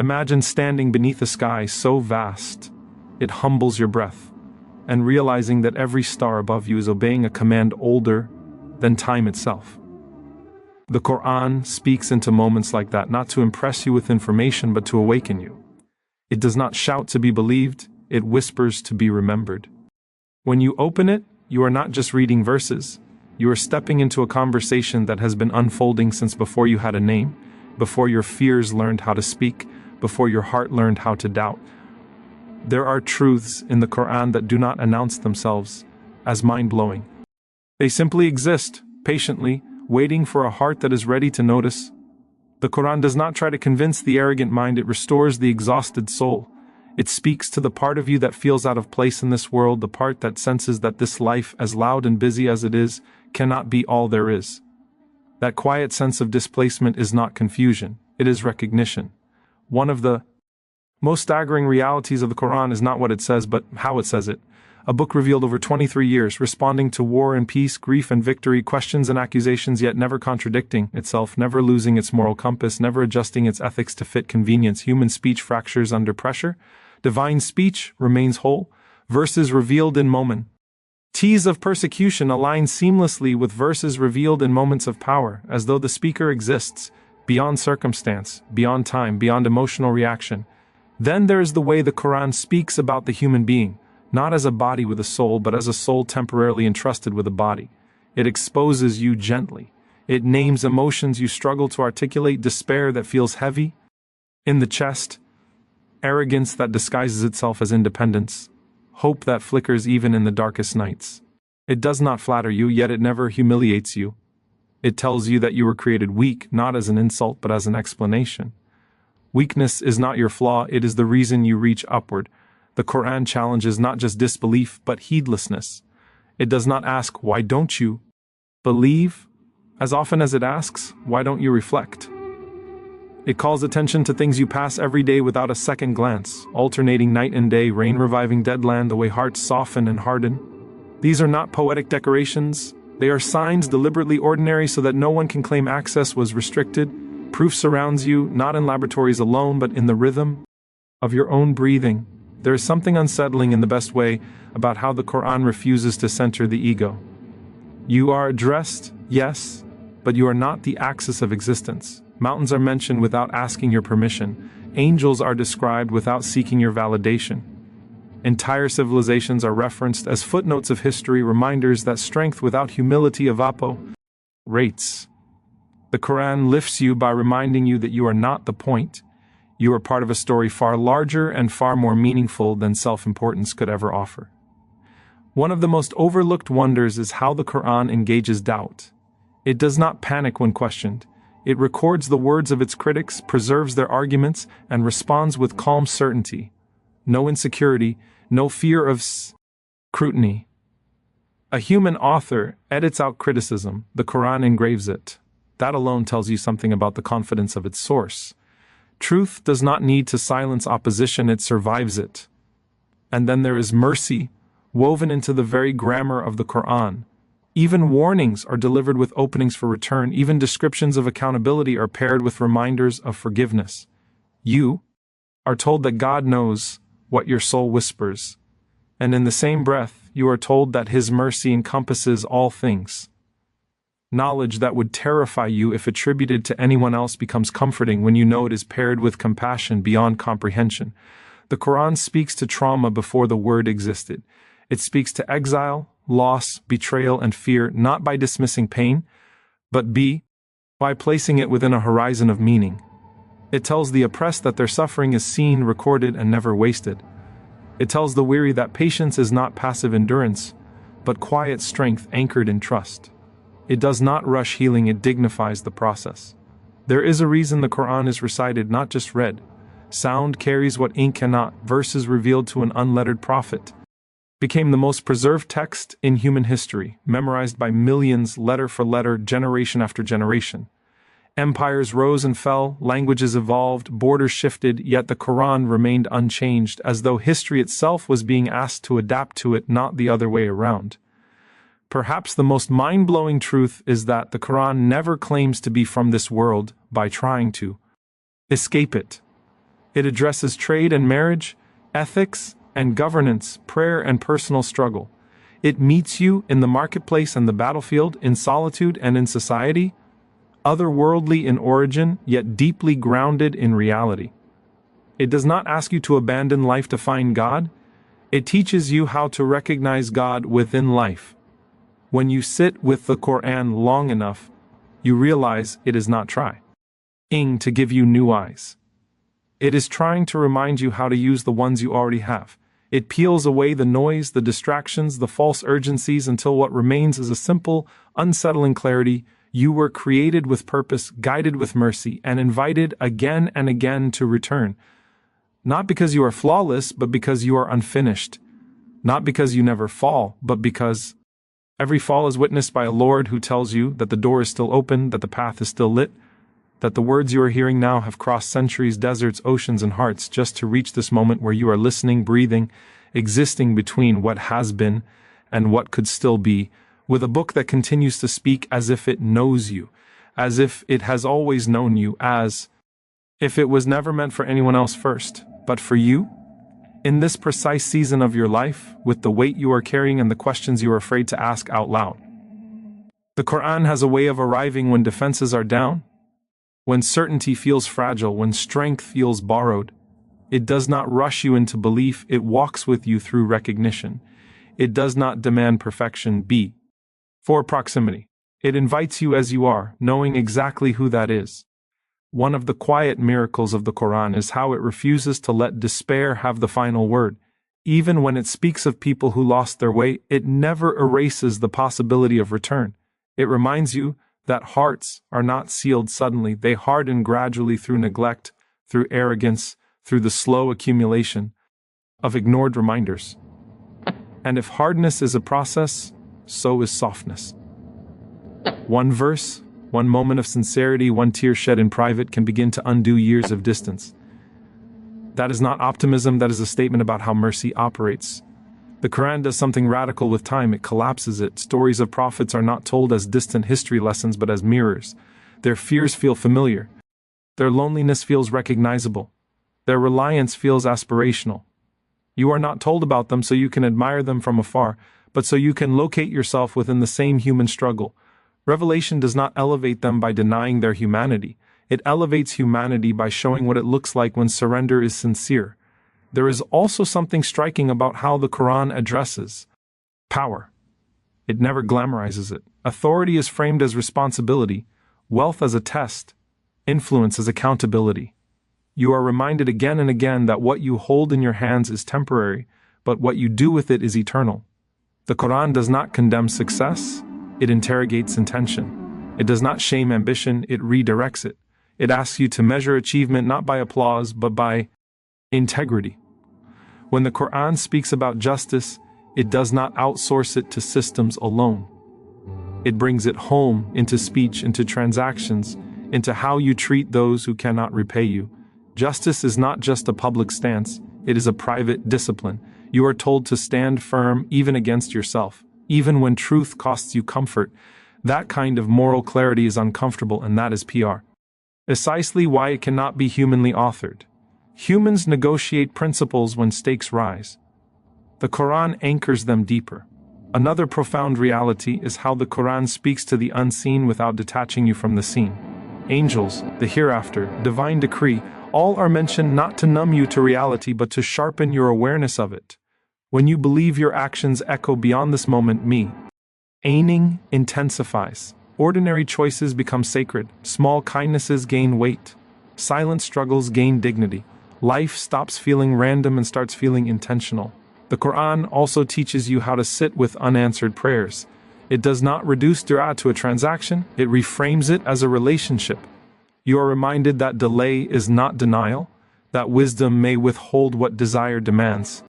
Imagine standing beneath a sky so vast, it humbles your breath, and realizing that every star above you is obeying a command older than time itself. The Qur'an speaks into moments like that not to impress you with information but to awaken you. It does not shout to be believed, it whispers to be remembered. When you open it, you are not just reading verses, you are stepping into a conversation that has been unfolding since before you had a name, before your fears learned how to speak, before your heart learned how to doubt. There are truths in the Qur'an that do not announce themselves as mind-blowing. They simply exist, patiently, waiting for a heart that is ready to notice. The Qur'an does not try to convince the arrogant mind, it restores the exhausted soul. It speaks to the part of you that feels out of place in this world, the part that senses that this life, as loud and busy as it is, cannot be all there is. That quiet sense of displacement is not confusion, it is recognition. One of the most staggering realities of the Qur'an is not what it says, but how it says it. A book revealed over 23 years, responding to war and peace, grief and victory, questions and accusations, yet never contradicting itself, never losing its moral compass, never adjusting its ethics to fit convenience. Human speech fractures under pressure. Divine speech remains whole. Verses revealed in moments of persecution align seamlessly with verses revealed in moments of power, as though the speaker exists beyond circumstance, beyond time, beyond emotional reaction. Then there is the way the Qur'an speaks about the human being, not as a body with a soul, but as a soul temporarily entrusted with a body. It exposes you gently. It names emotions you struggle to articulate, despair that feels heavy in the chest, arrogance that disguises itself as independence, hope that flickers even in the darkest nights. It does not flatter you, yet it never humiliates you. It tells you that you were created weak, not as an insult, but as an explanation. Weakness is not your flaw, it is the reason you reach upward. The Qur'an challenges not just disbelief, but heedlessness. It does not ask, why don't you believe? As often as it asks, why don't you reflect? It calls attention to things you pass every day without a second glance, alternating night and day, rain reviving dead land, the way hearts soften and harden. These are not poetic decorations, they are signs deliberately ordinary so that no one can claim access was restricted. Proof surrounds you, not in laboratories alone, but in the rhythm of your own breathing. There is something unsettling in the best way about how the Qur'an refuses to center the ego. You are addressed, yes, but you are not the axis of existence. Mountains are mentioned without asking your permission. Angels are described without seeking your validation. Entire civilizations are referenced as footnotes of history, reminders that strength without humility evaporates. The Qur'an lifts you by reminding you that you are not the point. You are part of a story far larger and far more meaningful than self-importance could ever offer. One of the most overlooked wonders is how the Qur'an engages doubt. It does not panic when questioned. It records the words of its critics, preserves their arguments, and responds with calm certainty. No insecurity, no fear of scrutiny. A human author edits out criticism, the Qur'an engraves it. That alone tells you something about the confidence of its source. Truth does not need to silence opposition, it survives it. And then there is mercy, woven into the very grammar of the Qur'an. Even warnings are delivered with openings for return, even descriptions of accountability are paired with reminders of forgiveness. You are told that God knows what your soul whispers, and in the same breath, you are told that His mercy encompasses all things. Knowledge that would terrify you if attributed to anyone else becomes comforting when you know it is paired with compassion beyond comprehension. The Qur'an speaks to trauma before the word existed. It speaks to exile, loss, betrayal, and fear, not by dismissing pain, but by placing it within a horizon of meaning. It tells the oppressed that their suffering is seen, recorded, and never wasted. It tells the weary that patience is not passive endurance, but quiet strength anchored in trust. It does not rush healing, it dignifies the process. There is a reason the Qur'an is recited, not just read. Sound carries what ink cannot. Verses revealed to an unlettered prophet became the most preserved text in human history, memorized by millions letter for letter, generation after generation. Empires rose and fell, languages evolved, borders shifted, yet the Qur'an remained unchanged, as though history itself was being asked to adapt to it, not the other way around. Perhaps the most mind-blowing truth is that the Qur'an never claims to be from this world by trying to escape it. It addresses trade and marriage, ethics and governance, prayer and personal struggle. It meets you in the marketplace and the battlefield, in solitude and in society, otherworldly in origin, yet deeply grounded in reality. It does not ask you to abandon life to find God. It teaches you how to recognize God within life. When you sit with the Qur'an long enough, you realize it is not trying to give you new eyes. It is trying to remind you how to use the ones you already have. It peels away the noise, the distractions, the false urgencies until what remains is a simple, unsettling clarity. You were created with purpose, guided with mercy, and invited again and again to return. Not because you are flawless, but because you are unfinished. Not because you never fall, but because every fall is witnessed by a Lord who tells you that the door is still open, that the path is still lit, that the words you are hearing now have crossed centuries, deserts, oceans, and hearts just to reach this moment where you are listening, breathing, existing between what has been and what could still be, with a book that continues to speak as if it knows you, as if it has always known you, as if it was never meant for anyone else first, but for you. In this precise season of your life, with the weight you are carrying and the questions you are afraid to ask out loud. The Qur'an has a way of arriving when defenses are down, when certainty feels fragile, when strength feels borrowed. It does not rush you into belief, it walks with you through recognition. It does not demand perfection. For proximity. It invites you as you are, knowing exactly who that is. One of the quiet miracles of the Qur'an is how it refuses to let despair have the final word. Even when it speaks of people who lost their way, it never erases the possibility of return. It reminds you that hearts are not sealed suddenly, they harden gradually through neglect, through arrogance, through the slow accumulation of ignored reminders. And if hardness is a process, so is softness. One verse, one moment of sincerity, one tear shed in private can begin to undo years of distance. That is not optimism, that is a statement about how mercy operates. The Quran does something radical with time, it collapses it. Stories of prophets are not told as distant history lessons but as mirrors. Their fears feel familiar. Their loneliness feels recognizable. Their reliance feels aspirational. You are not told about them so you can admire them from afar, but so you can locate yourself within the same human struggle. Revelation does not elevate them by denying their humanity. It elevates humanity by showing what it looks like when surrender is sincere. There is also something striking about how the Quran addresses power. It never glamorizes it. Authority is framed as responsibility, wealth as a test, influence as accountability. You are reminded again and again that what you hold in your hands is temporary, but what you do with it is eternal. The Quran does not condemn success, it interrogates intention. It does not shame ambition, it redirects it. It asks you to measure achievement not by applause, but by integrity. When the Quran speaks about justice, it does not outsource it to systems alone. It brings it home into speech, into transactions, into how you treat those who cannot repay you. Justice is not just a public stance, it is a private discipline. You are told to stand firm even against yourself, even when truth costs you comfort. That kind of moral clarity is uncomfortable, and that is PR. Precisely why it cannot be humanly authored. Humans negotiate principles when stakes rise. The Quran anchors them deeper. Another profound reality is how the Quran speaks to the unseen without detaching you from the seen. Angels, the hereafter, divine decree, all are mentioned not to numb you to reality but to sharpen your awareness of it. When you believe your actions echo beyond this moment, meaning intensifies. Ordinary choices become sacred, small kindnesses gain weight, silent struggles gain dignity. Life stops feeling random and starts feeling intentional. The Quran also teaches you how to sit with unanswered prayers. It does not reduce dua to a transaction, it reframes it as a relationship. You are reminded that delay is not denial, that wisdom may withhold what desire demands,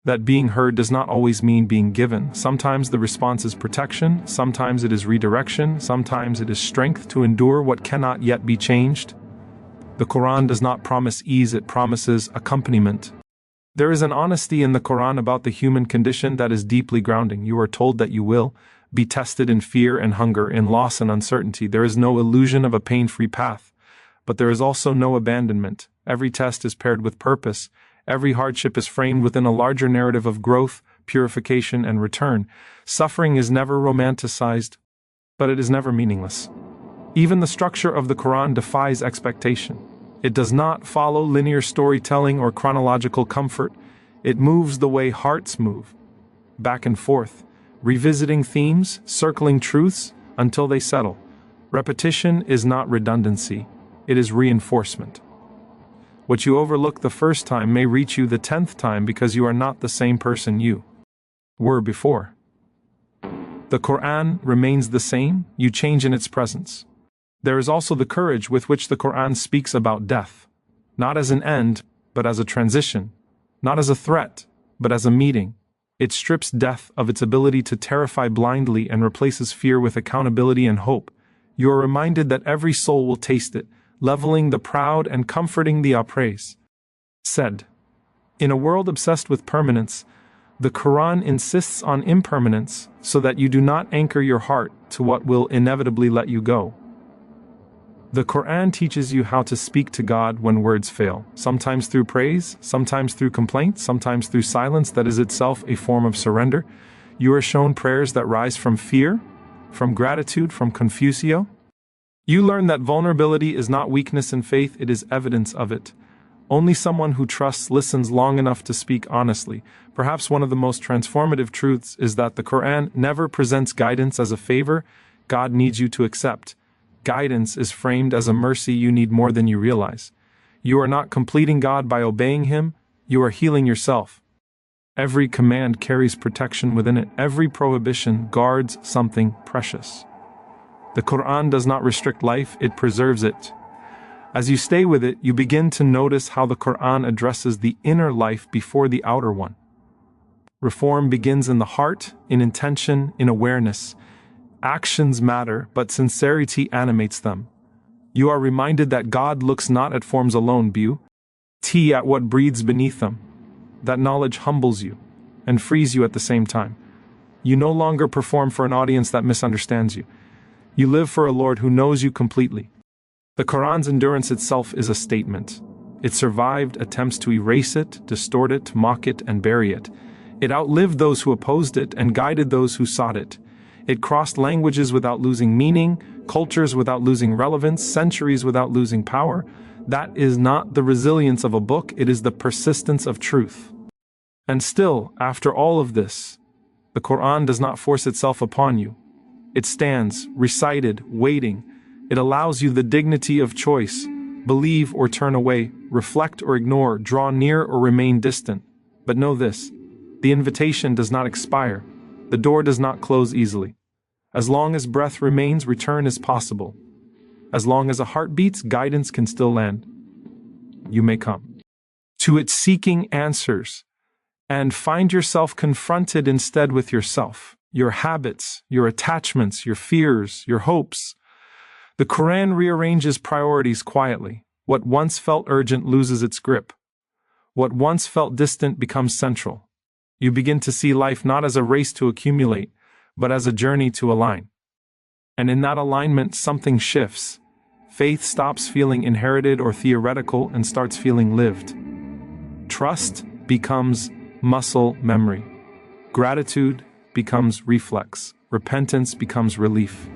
that being heard does not always mean being given. Sometimes the response is protection, sometimes it is redirection, sometimes it is strength to endure what cannot yet be changed. The Quran does not promise ease, it promises accompaniment. There is an honesty in the Quran about the human condition that is deeply grounding. You are told that you will be tested in fear and hunger, in loss and uncertainty. There is no illusion of a pain-free path, but there is also no abandonment. Every test is paired with purpose. Every hardship is framed within a larger narrative of growth, purification, and return. Suffering is never romanticized, but it is never meaningless. Even the structure of the Qur'an defies expectation. It does not follow linear storytelling or chronological comfort. It moves the way hearts move, back and forth, revisiting themes, circling truths until they settle. Repetition is not redundancy, it is reinforcement. What you overlook the first time may reach you the 10th time because you are not the same person you were before. The Qur'an remains the same, you change in its presence. There is also the courage with which the Qur'an speaks about death, not as an end, but as a transition, not as a threat, but as a meeting. It strips death of its ability to terrify blindly and replaces fear with accountability and hope. You are reminded that every soul will taste it, leveling the proud and comforting the appraised. Said, in a world obsessed with permanence, the Qur'an insists on impermanence so that you do not anchor your heart to what will inevitably let you go. The Qur'an teaches you how to speak to God when words fail, sometimes through praise, sometimes through complaint, sometimes through silence that is itself a form of surrender. You are shown prayers that rise from fear, from gratitude, from confusion. You learn that vulnerability is not weakness in faith, it is evidence of it. Only someone who trusts listens long enough to speak honestly. Perhaps one of the most transformative truths is that the Qur'an never presents guidance as a favor God needs you to accept. Guidance is framed as a mercy you need more than you realize. You are not completing God by obeying Him, you are healing yourself. Every command carries protection within it. Every prohibition guards something precious. The Qur'an does not restrict life, it preserves it. As you stay with it, you begin to notice how the Qur'an addresses the inner life before the outer one. Reform begins in the heart, in intention, in awareness. Actions matter, but sincerity animates them. You are reminded that God looks not at forms alone, but at what breathes beneath them. That knowledge humbles you and frees you at the same time. You no longer perform for an audience that misunderstands you. You live for a Lord who knows you completely. The Qur'an's endurance itself is a statement. It survived attempts to erase it, distort it, mock it, and bury it. It outlived those who opposed it and guided those who sought it. It crossed languages without losing meaning, cultures without losing relevance, centuries without losing power. That is not the resilience of a book, it is the persistence of truth. And still, after all of this, the Qur'an does not force itself upon you. It stands, recited, waiting. It allows you the dignity of choice. Believe or turn away, reflect or ignore, draw near or remain distant. But know this, the invitation does not expire. The door does not close easily. As long as breath remains, return is possible. As long as a heart beats, guidance can still land. You may come to it seeking answers, and find yourself confronted instead with yourself, your habits, your attachments, your fears, your hopes. The Qur'an rearranges priorities quietly. What once felt urgent loses its grip. What once felt distant becomes central. You begin to see life not as a race to accumulate, but as a journey to align. And in that alignment, something shifts. Faith stops feeling inherited or theoretical and starts feeling lived. Trust becomes muscle memory. Gratitude becomes reflex. Repentance becomes relief.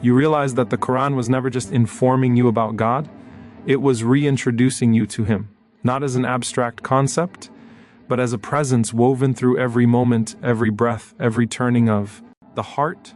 You realize that the Qur'an was never just informing you about God, it was reintroducing you to Him, not as an abstract concept, but as a presence woven through every moment, every breath, every turning of the heart